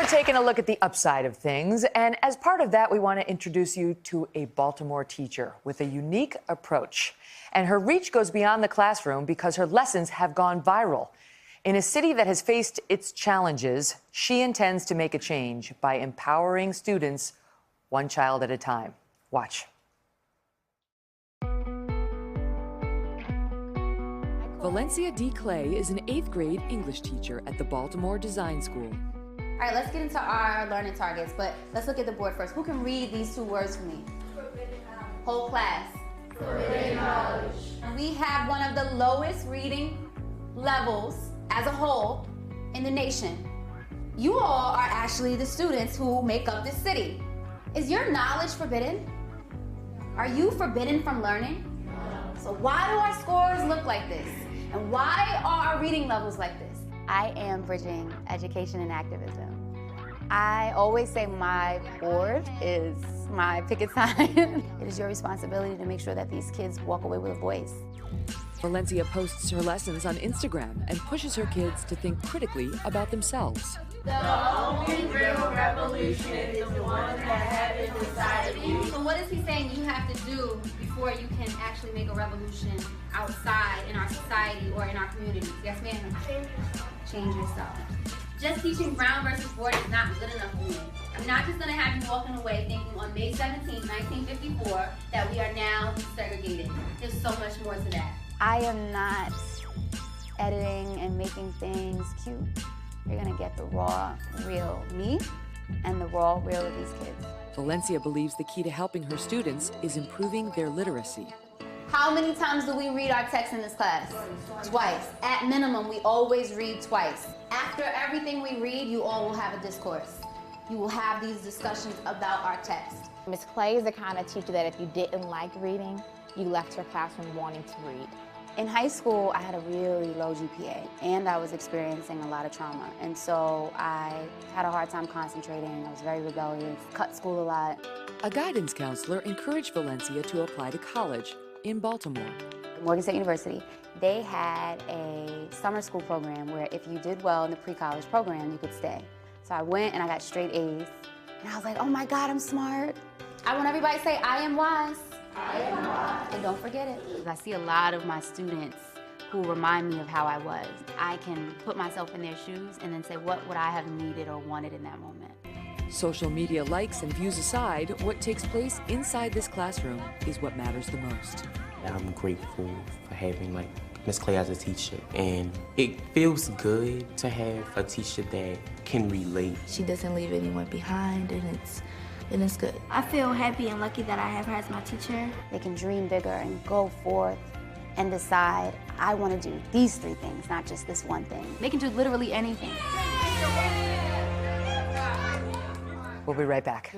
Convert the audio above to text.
we're taking a look at the upside of things, and as part of that, we want to introduce you to a Baltimore teacher with a unique approach. And her reach goes beyond the classroom because her lessons have gone viral. In a city that has faced its challenges, she intends to make a change by empowering students one child at a time. Watch. Valencia D. Clay is an 8th grade English teacher at the Baltimore Design School. All right, let's get into our learning targets, but let's look at the board first. Who can read these two words for me? Whole class. Forbidden knowledge. We have one of the lowest reading levels as a whole in the nation. You all are actually the students who make up this city. Is your knowledge forbidden? Are you forbidden from learning? No. So why do our scores look like this? And why are our reading levels like this? I am bridging education and activism. I always say my board is my picket sign. It is your responsibility to make sure that these kids walk away with a voice. Valencia posts her lessons on Instagram and pushes her kids to think critically about themselves. The only real revolution is the one that happens inside of you. So what is he saying you have to do before you can actually make a revolution outside in our society or in our communities? Yes, ma'am? Change yourself. Just teaching Brown versus Board is not good enough for me. I'm not just going to have you walking away thinking on May 17, 1954, that we are now desegregated. There's so much more to that. I am not editing and making things cute. You're going to get the raw, real me and the raw, real of these kids. Valencia believes the key to helping her students is improving their literacy. How many times do we read our text in this class? Twice. At minimum, we always read twice. After everything we read, you all will have a discourse. You will have these discussions about our text. Ms. Clay is the kind of teacher that if you didn't like reading, you left your classroom wanting to read. In high school, I had a really low GPA, and I was experiencing a lot of trauma. And so I had a hard time concentrating. I was very rebellious, cut school a lot. A guidance counselor encouraged Valencia to apply to college in Baltimore. Morgan State University, they had a summer school program where if you did well in the pre-college program, you could stay. So I went and I got straight A's. And I was like, oh my God, I'm smart. I want everybody to say, I am wise. I am wise. And don't forget it. I see a lot of my students who remind me of how I was. I can put myself in their shoes and then say, what would I have needed or wanted in that moment? Social media likes and views aside, what takes place inside this classroom is what matters the most. I'm grateful for having Ms. Clay as a teacher, and it feels good to have a teacher that can relate. She doesn't leave anyone behind, and it's good. I feel happy and lucky that I have her as my teacher. They can dream bigger and go forth and decide, I want to do these 3 things, not just this one thing. They can do literally anything. We'll be right back.